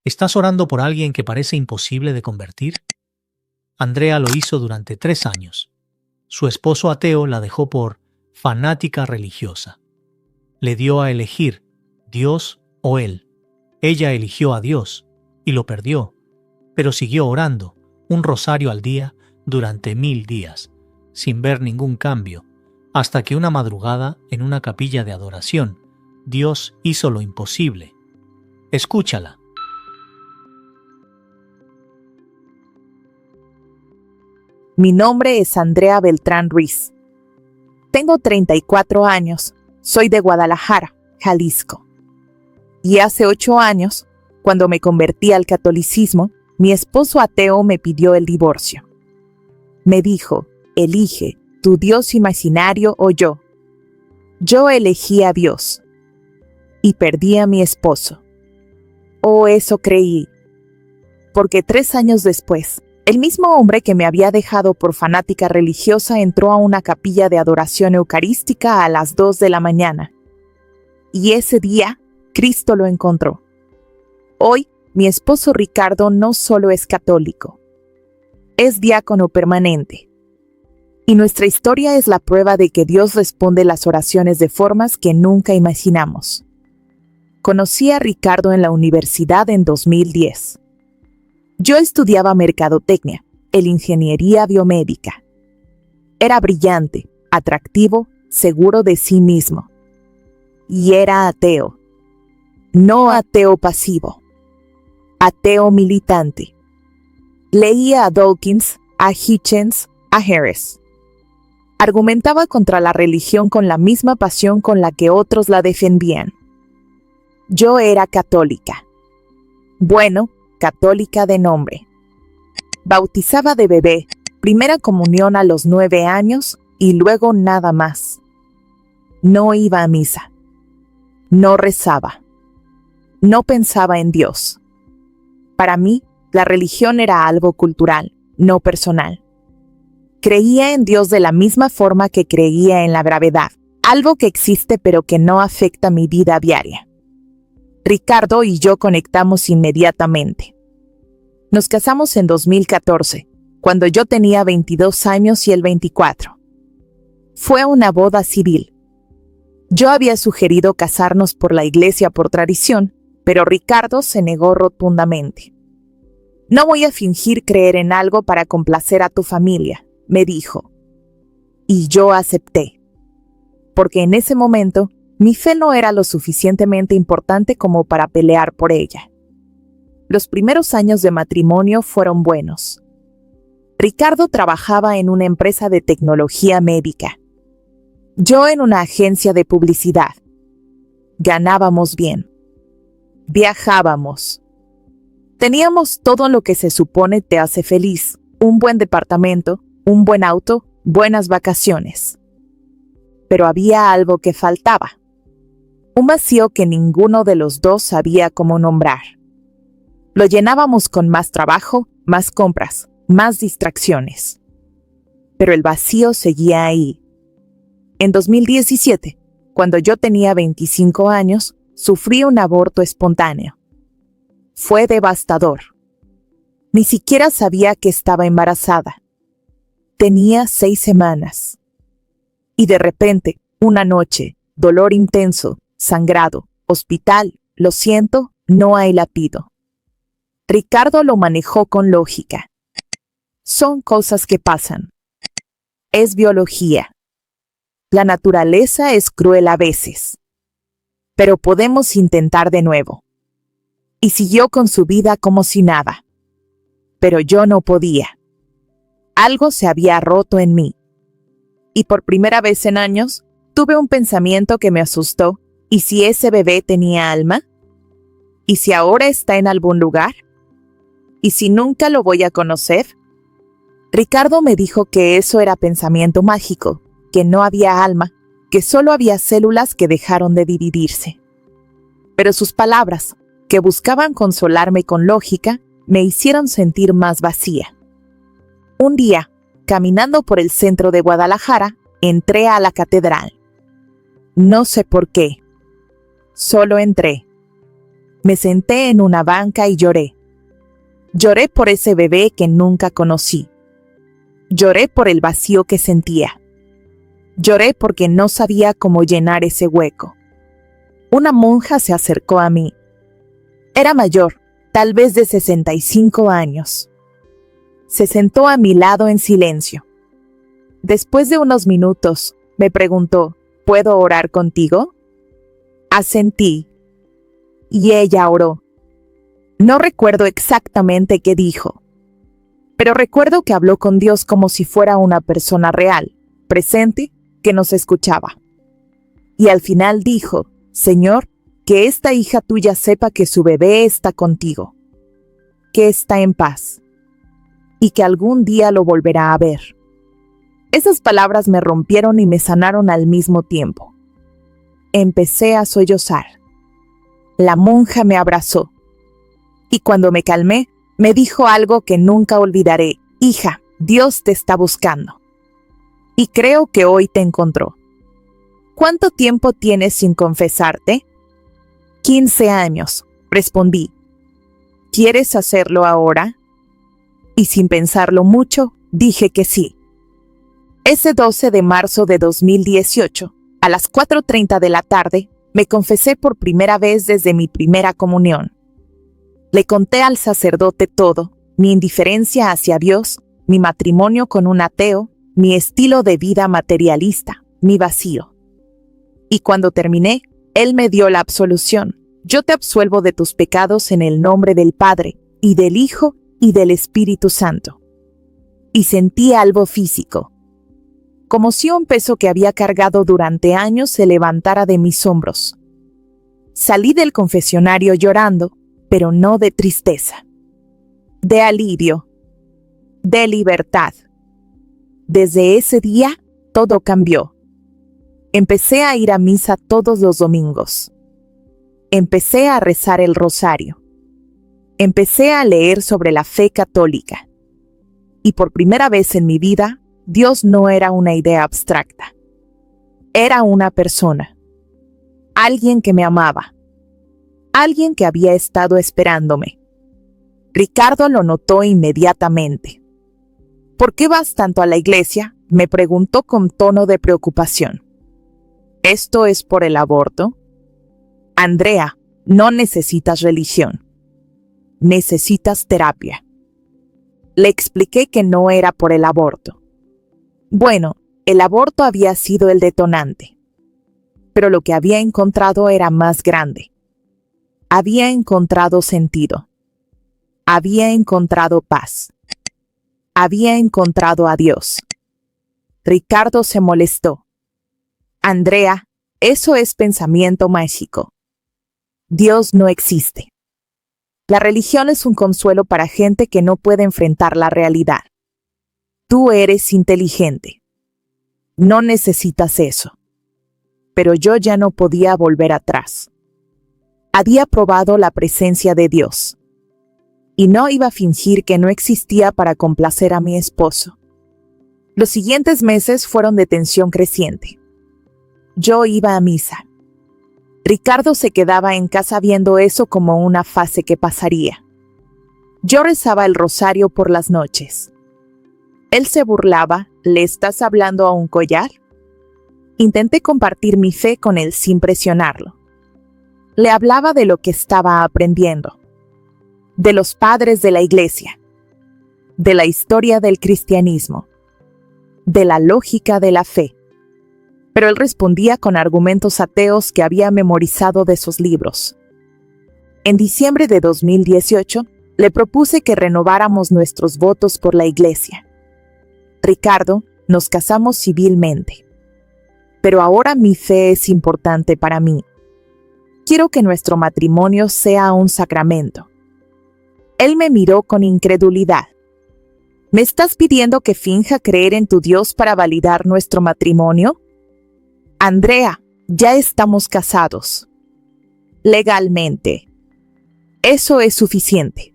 ¿Estás orando por alguien que parece imposible de convertir? Andrea lo hizo durante 3 años. Su esposo ateo la dejó por fanática religiosa. Le dio a elegir Dios o él. Ella eligió a Dios y lo perdió, pero siguió orando un rosario al día durante 1000 días, sin ver ningún cambio, hasta que una madrugada en una capilla de adoración, Dios hizo lo imposible. Escúchala. Mi nombre es Andrea Beltrán Ruiz. Tengo 34 años. Soy de Guadalajara, Jalisco. Y hace 8 años, cuando me convertí al catolicismo, mi esposo ateo me pidió el divorcio. Me dijo, elige, tu Dios imaginario o yo. Yo elegí a Dios. Y perdí a mi esposo. O eso creí. Porque 3 años después, el mismo hombre que me había dejado por fanática religiosa entró a una capilla de adoración eucarística a las 2 de la mañana. Y ese día, Cristo lo encontró. Hoy, mi esposo Ricardo no solo es católico, es diácono permanente. Y nuestra historia es la prueba de que Dios responde las oraciones de formas que nunca imaginamos. Conocí a Ricardo en la universidad en 2010. Yo estudiaba mercadotecnia, el ingeniería biomédica. Era brillante, atractivo, seguro de sí mismo. Y era ateo. No ateo pasivo. Ateo militante. Leía a Dawkins, a Hitchens, a Harris. Argumentaba contra la religión con la misma pasión con la que otros la defendían. Yo era católica. Bueno, católica de nombre. Bautizaba de bebé, primera comunión a los 9 años y luego nada más. No iba a misa. No rezaba. No pensaba en Dios. Para mí, la religión era algo cultural, no personal. Creía en Dios de la misma forma que creía en la gravedad, algo que existe pero que no afecta mi vida diaria. Ricardo y yo conectamos inmediatamente. Nos casamos en 2014, cuando yo tenía 22 años y él 24. Fue una boda civil. Yo había sugerido casarnos por la iglesia por tradición, pero Ricardo se negó rotundamente. No voy a fingir creer en algo para complacer a tu familia, me dijo. Y yo acepté. Porque en ese momento, mi fe no era lo suficientemente importante como para pelear por ella. Los primeros años de matrimonio fueron buenos. Ricardo trabajaba en una empresa de tecnología médica. Yo en una agencia de publicidad. Ganábamos bien. Viajábamos. Teníamos todo lo que se supone te hace feliz. Un buen departamento, un buen auto, buenas vacaciones. Pero había algo que faltaba. Un vacío que ninguno de los dos sabía cómo nombrar. Lo llenábamos con más trabajo, más compras, más distracciones. Pero el vacío seguía ahí. En 2017, cuando yo tenía 25 años, sufrí un aborto espontáneo. Fue devastador. Ni siquiera sabía que estaba embarazada. Tenía 6 semanas. Y de repente, una noche, dolor intenso, sangrado, hospital, lo siento, no hay latido. Ricardo lo manejó con lógica. Son cosas que pasan. Es biología. La naturaleza es cruel a veces. Pero podemos intentar de nuevo. Y siguió con su vida como si nada. Pero yo no podía. Algo se había roto en mí. Y por primera vez en años, tuve un pensamiento que me asustó. ¿Y si ese bebé tenía alma? ¿Y si ahora está en algún lugar? ¿Y si nunca lo voy a conocer? Ricardo me dijo que eso era pensamiento mágico, que no había alma, que solo había células que dejaron de dividirse. Pero sus palabras, que buscaban consolarme con lógica, me hicieron sentir más vacía. Un día, caminando por el centro de Guadalajara, entré a la catedral. No sé por qué. Solo entré. Me senté en una banca y lloré. Lloré por ese bebé que nunca conocí. Lloré por el vacío que sentía. Lloré porque no sabía cómo llenar ese hueco. Una monja se acercó a mí. Era mayor, tal vez de 65 años. Se sentó a mi lado en silencio. Después de unos minutos, me preguntó, ¿puedo orar contigo? Asentí. Y ella oró. No recuerdo exactamente qué dijo, pero recuerdo que habló con Dios como si fuera una persona real, presente, que nos escuchaba. Y al final dijo, Señor, que esta hija tuya sepa que su bebé está contigo, que está en paz, y que algún día lo volverá a ver. Esas palabras me rompieron y me sanaron al mismo tiempo. Empecé a sollozar. La monja me abrazó. Y cuando me calmé, me dijo algo que nunca olvidaré. Hija, Dios te está buscando. Y creo que hoy te encontró. ¿Cuánto tiempo tienes sin confesarte? 15 años, respondí. ¿Quieres hacerlo ahora? Y sin pensarlo mucho, dije que sí. Ese 12 de marzo de 2018, a las 4:30 de la tarde, me confesé por primera vez desde mi primera comunión. Le conté al sacerdote todo, mi indiferencia hacia Dios, mi matrimonio con un ateo, mi estilo de vida materialista, mi vacío. Y cuando terminé, él me dio la absolución. Yo te absuelvo de tus pecados en el nombre del Padre, y del Hijo, y del Espíritu Santo. Y sentí algo físico, como si un peso que había cargado durante años se levantara de mis hombros. Salí del confesionario llorando, pero no de tristeza, de alivio, de libertad. Desde ese día, todo cambió. Empecé a ir a misa todos los domingos. Empecé a rezar el rosario. Empecé a leer sobre la fe católica. Y por primera vez en mi vida, Dios no era una idea abstracta. Era una persona. Alguien que me amaba. Alguien que había estado esperándome. Ricardo lo notó inmediatamente. ¿Por qué vas tanto a la iglesia?, me preguntó con tono de preocupación. ¿Esto es por el aborto? Andrea, no necesitas religión. Necesitas terapia. Le expliqué que no era por el aborto. Bueno, el aborto había sido el detonante. Pero lo que había encontrado era más grande. Había encontrado sentido. Había encontrado paz. Había encontrado a Dios. Ricardo se molestó. Andrea, eso es pensamiento mágico. Dios no existe. La religión es un consuelo para gente que no puede enfrentar la realidad. Tú eres inteligente. No necesitas eso. Pero yo ya no podía volver atrás. Había probado la presencia de Dios. Y no iba a fingir que no existía para complacer a mi esposo. Los siguientes meses fueron de tensión creciente. Yo iba a misa. Ricardo se quedaba en casa viendo eso como una fase que pasaría. Yo rezaba el rosario por las noches. Él se burlaba. ¿Le estás hablando a un collar? Intenté compartir mi fe con él sin presionarlo. Le hablaba de lo que estaba aprendiendo, de los padres de la iglesia, de la historia del cristianismo, de la lógica de la fe. Pero él respondía con argumentos ateos que había memorizado de sus libros. En diciembre de 2018, le propuse que renováramos nuestros votos por la iglesia. Ricardo, nos casamos civilmente. Pero ahora mi fe es importante para mí. Quiero que nuestro matrimonio sea un sacramento. Él me miró con incredulidad. ¿Me estás pidiendo que finja creer en tu Dios para validar nuestro matrimonio? Andrea, ya estamos casados. Legalmente. Eso es suficiente.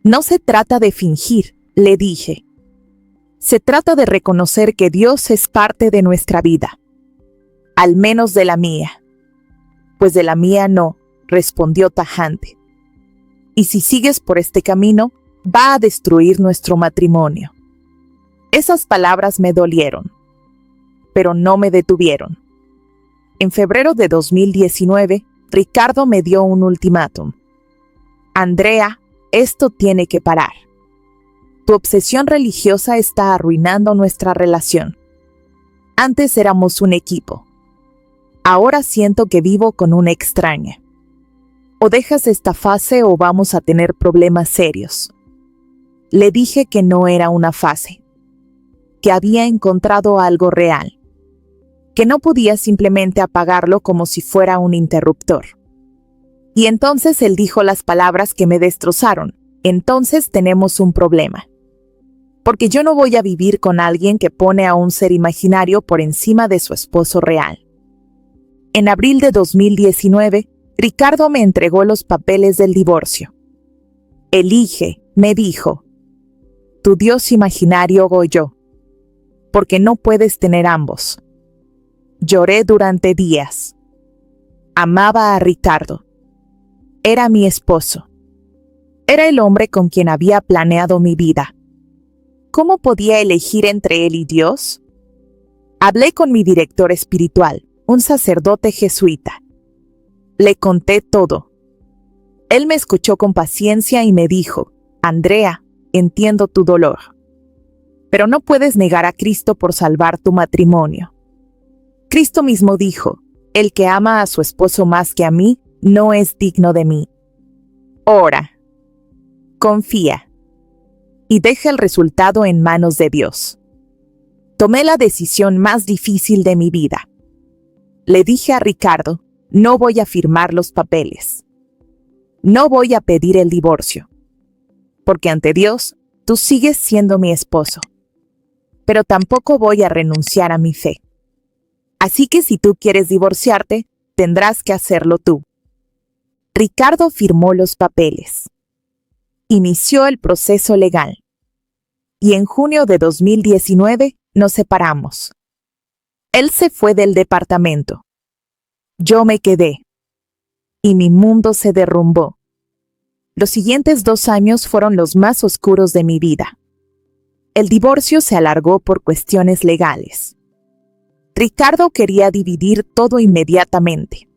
No se trata de fingir, le dije. Se trata de reconocer que Dios es parte de nuestra vida. Al menos de la mía. Pues de la mía no, respondió tajante. Y si sigues por este camino, va a destruir nuestro matrimonio. Esas palabras me dolieron, pero no me detuvieron. En febrero de 2019, Ricardo me dio un ultimátum. Andrea, esto tiene que parar. Tu obsesión religiosa está arruinando nuestra relación. Antes éramos un equipo. Ahora siento que vivo con una extraña. O dejas esta fase o vamos a tener problemas serios. Le dije que no era una fase, que había encontrado algo real, que no podía simplemente apagarlo como si fuera un interruptor. Y entonces él dijo las palabras que me destrozaron. Entonces tenemos un problema. Porque yo no voy a vivir con alguien que pone a un ser imaginario por encima de su esposo real. En abril de 2019, Ricardo me entregó los papeles del divorcio. Elige, me dijo, tu Dios imaginario o yo, porque no puedes tener ambos. Lloré durante días. Amaba a Ricardo. Era mi esposo. Era el hombre con quien había planeado mi vida. ¿Cómo podía elegir entre él y Dios? Hablé con mi director espiritual, un sacerdote jesuita. Le conté todo. Él me escuchó con paciencia y me dijo, Andrea, entiendo tu dolor. Pero no puedes negar a Cristo por salvar tu matrimonio. Cristo mismo dijo, el que ama a su esposo más que a mí, no es digno de mí. Ora, confía y deja el resultado en manos de Dios. Tomé la decisión más difícil de mi vida. Le dije a Ricardo, no voy a firmar los papeles. No voy a pedir el divorcio. Porque ante Dios, tú sigues siendo mi esposo. Pero tampoco voy a renunciar a mi fe. Así que si tú quieres divorciarte, tendrás que hacerlo tú. Ricardo firmó los papeles. Inició el proceso legal. Y en junio de 2019 nos separamos. Él se fue del departamento. Yo me quedé. Y mi mundo se derrumbó. Los siguientes 2 años fueron los más oscuros de mi vida. El divorcio se alargó por cuestiones legales. Ricardo quería dividir todo inmediatamente.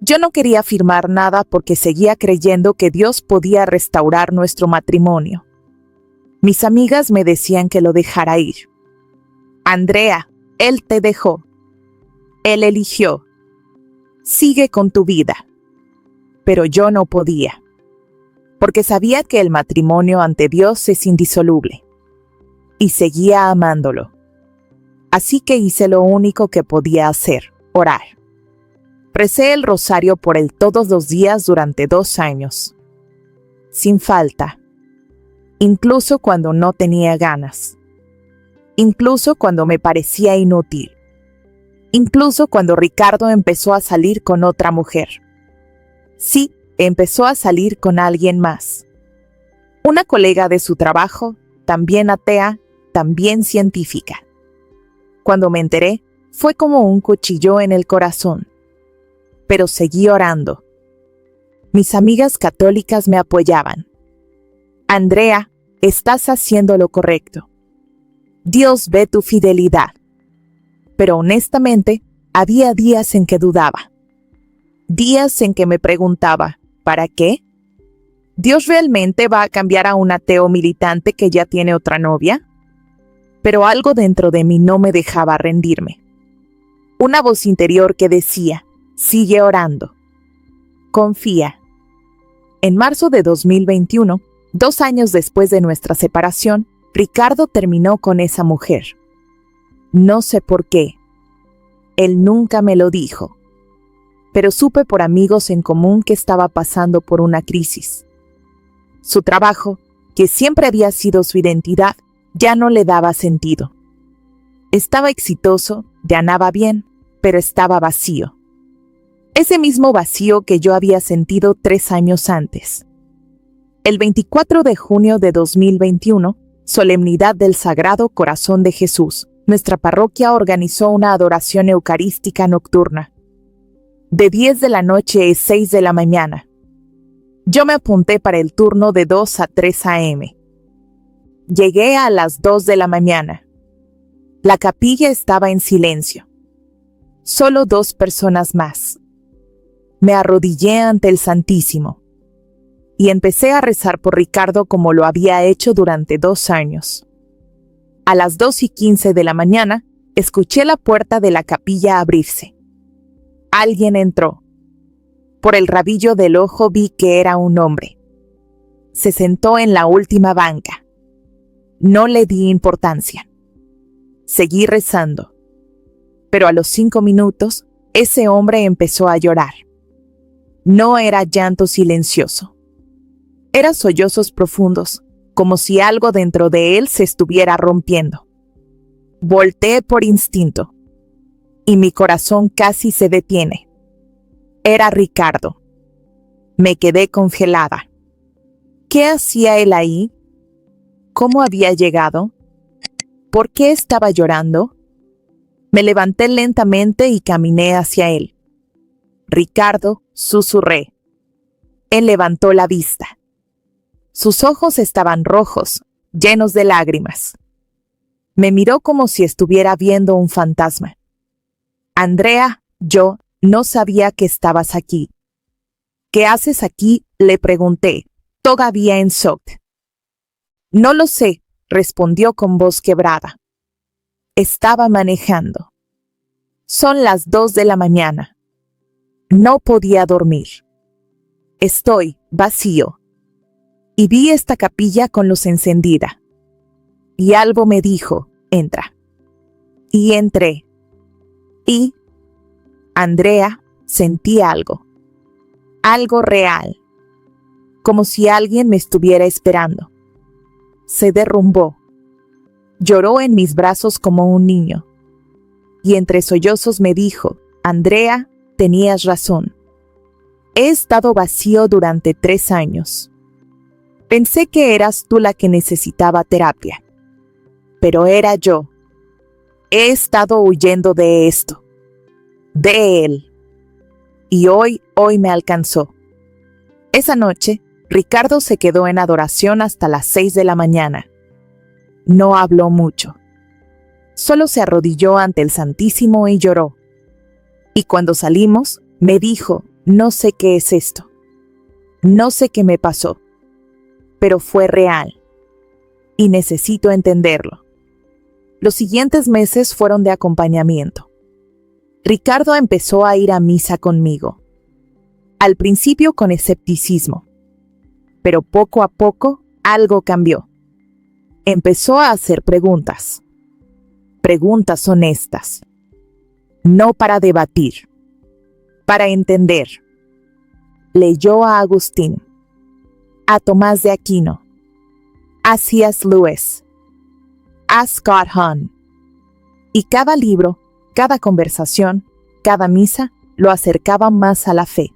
Yo no quería firmar nada porque seguía creyendo que Dios podía restaurar nuestro matrimonio. Mis amigas me decían que lo dejara ir. Andrea, Él te dejó. Él eligió. Sigue con tu vida. Pero yo no podía. Porque sabía que el matrimonio ante Dios es indisoluble. Y seguía amándolo. Así que hice lo único que podía hacer, orar. Recé el rosario por él todos los días durante 2 años. Sin falta. Incluso cuando no tenía ganas. Incluso cuando me parecía inútil. Incluso cuando Ricardo empezó a salir con otra mujer. Sí, empezó a salir con alguien más. Una colega de su trabajo, también atea, también científica. Cuando me enteré, fue como un cuchillo en el corazón. Pero seguí orando. Mis amigas católicas me apoyaban. Andrea, estás haciendo lo correcto. Dios ve tu fidelidad. Pero honestamente, había días en que dudaba. Días en que me preguntaba, ¿para qué? ¿Dios realmente va a cambiar a un ateo militante que ya tiene otra novia? Pero algo dentro de mí no me dejaba rendirme. Una voz interior que decía, sigue orando. Confía. En marzo de 2021, 2 años después de nuestra separación, Ricardo terminó con esa mujer. No sé por qué. Él nunca me lo dijo. Pero supe por amigos en común que estaba pasando por una crisis. Su trabajo, que siempre había sido su identidad, ya no le daba sentido. Estaba exitoso, ganaba bien, pero estaba vacío. Ese mismo vacío que yo había sentido 3 años antes. El 24 de junio de 2021, solemnidad del Sagrado Corazón de Jesús, nuestra parroquia organizó una adoración eucarística nocturna. de 10 de la noche a 6 de la mañana. Yo me apunté para el turno de 2 a 3 a.m. Llegué a las 2 de la mañana. La capilla estaba en silencio. Solo 2 personas más. Me arrodillé ante el Santísimo y empecé a rezar por Ricardo como lo había hecho durante 2 años. A las 2:15 de la mañana, escuché la puerta de la capilla abrirse. Alguien entró. Por el rabillo del ojo vi que era un hombre. Se sentó en la última banca. No le di importancia. Seguí rezando. Pero a los 5 minutos, ese hombre empezó a llorar. No era llanto silencioso. Eran sollozos profundos, como si algo dentro de él se estuviera rompiendo. Volteé por instinto, y mi corazón casi se detiene. Era Ricardo. Me quedé congelada. ¿Qué hacía él ahí? ¿Cómo había llegado? ¿Por qué estaba llorando? Me levanté lentamente y caminé hacia él. Ricardo, susurré. Él levantó la vista. Sus ojos estaban rojos, llenos de lágrimas. Me miró como si estuviera viendo un fantasma. Andrea, yo no sabía que estabas aquí. ¿Qué haces aquí?, le pregunté, todavía en shock. No lo sé, respondió con voz quebrada. Estaba manejando. Son las 2 de la mañana. No podía dormir. Estoy vacío. Y vi esta capilla con luz encendida. Y algo me dijo, entra. Y entré. Y, Andrea, sentí algo. Algo real. Como si alguien me estuviera esperando. Se derrumbó. Lloró en mis brazos como un niño. Y entre sollozos me dijo, Andrea, tenías razón. He estado vacío durante 3 años. Pensé que eras tú la que necesitaba terapia. Pero era yo. He estado huyendo de esto. De él. Y hoy me alcanzó. Esa noche, Ricardo se quedó en adoración hasta las 6 de la mañana. No habló mucho. Solo se arrodilló ante el Santísimo y lloró. Y cuando salimos, me dijo, no sé qué es esto. No sé qué me pasó. Pero fue real. Y necesito entenderlo. Los siguientes meses fueron de acompañamiento. Ricardo empezó a ir a misa conmigo. Al principio con escepticismo. Pero poco a poco algo cambió. Empezó a hacer preguntas. Preguntas honestas. No para debatir. Para entender. Leyó a Agustín. A Tomás de Aquino. A C.S. Lewis. A Scott Hahn. Y cada libro, cada conversación, cada misa, lo acercaba más a la fe.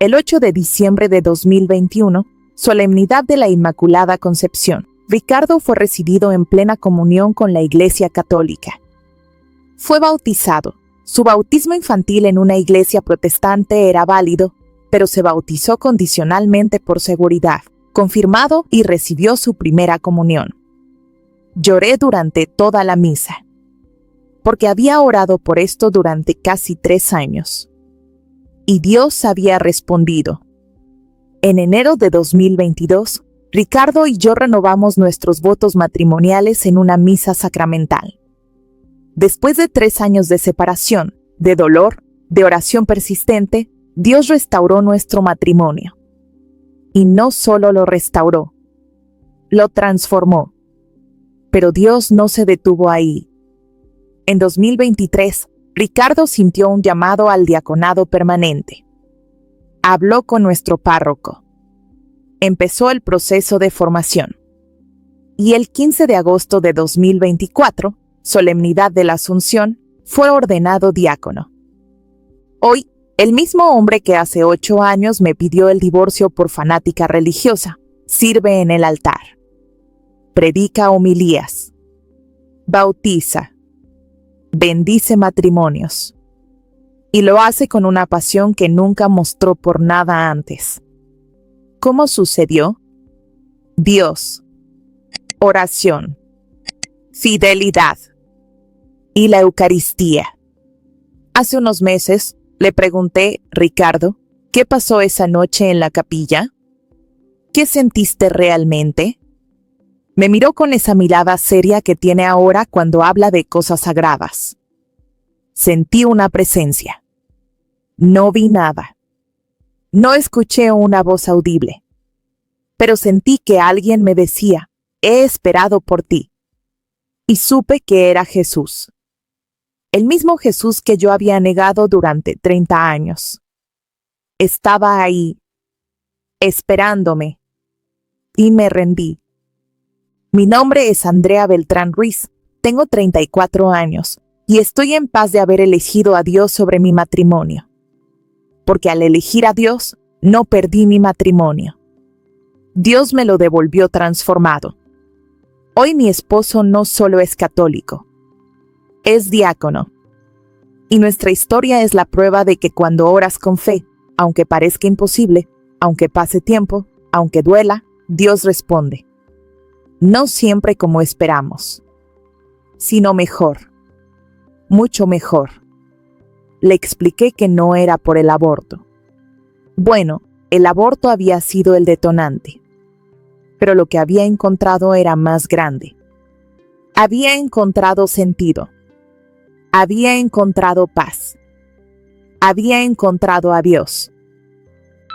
El 8 de diciembre de 2021, solemnidad de la Inmaculada Concepción, Ricardo fue recibido en plena comunión con la Iglesia Católica. Fue bautizado. Su bautismo infantil en una iglesia protestante era válido, pero se bautizó condicionalmente por seguridad, confirmado y recibió su primera comunión. Lloré durante toda la misa, porque había orado por esto durante casi 3 años. Y Dios había respondido. En enero de 2022, Ricardo y yo renovamos nuestros votos matrimoniales en una misa sacramental. Después de 3 años de separación, de dolor, de oración persistente, Dios restauró nuestro matrimonio. Y no solo lo restauró, lo transformó. Pero Dios no se detuvo ahí. En 2023, Ricardo sintió un llamado al diaconado permanente. Habló con nuestro párroco. Empezó el proceso de formación. Y el 15 de agosto de 2024, solemnidad de la Asunción, fue ordenado diácono. Hoy, el mismo hombre que hace 8 años me pidió el divorcio por fanática religiosa, sirve en el altar. Predica homilías. Bautiza. Bendice matrimonios. y lo hace con una pasión que nunca mostró por nada antes. ¿Cómo sucedió? Dios, oración, fidelidad y la Eucaristía. Hace unos meses le pregunté, Ricardo, ¿qué pasó esa noche en la capilla? ¿Qué sentiste realmente? Me miró con esa mirada seria que tiene ahora cuando habla de cosas sagradas. Sentí una presencia. No vi nada. No escuché una voz audible. Pero sentí que alguien me decía, he esperado por ti. Y supe que era Jesús. El mismo Jesús que yo había negado durante 30 años. Estaba ahí, esperándome. Y me rendí. Mi nombre es Andrea Beltrán Ruiz. Tengo 34 años y estoy en paz de haber elegido a Dios sobre mi matrimonio. Porque al elegir a Dios, no perdí mi matrimonio. Dios me lo devolvió transformado. Hoy mi esposo no solo es católico, es diácono. Y nuestra historia es la prueba de que cuando oras con fe, aunque parezca imposible, aunque pase tiempo, aunque duela, Dios responde. No siempre como esperamos, sino mejor, mucho mejor. Le expliqué que no era por el aborto. Bueno, el aborto había sido el detonante, pero lo que había encontrado era más grande. Había encontrado sentido. Había encontrado paz. Había encontrado a Dios.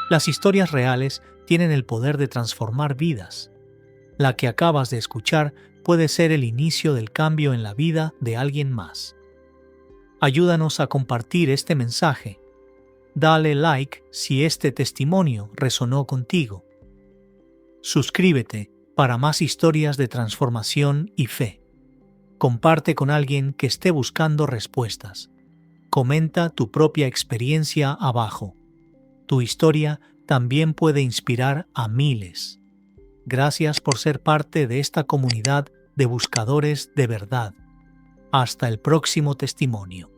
Las historias reales tienen el poder de transformar vidas. La que acabas de escuchar puede ser el inicio del cambio en la vida de alguien más. Ayúdanos a compartir este mensaje. Dale like si este testimonio resonó contigo. Suscríbete para más historias de transformación y fe. Comparte con alguien que esté buscando respuestas. Comenta tu propia experiencia abajo. Tu historia también puede inspirar a miles. Gracias por ser parte de esta comunidad de buscadores de verdad. Hasta el próximo testimonio.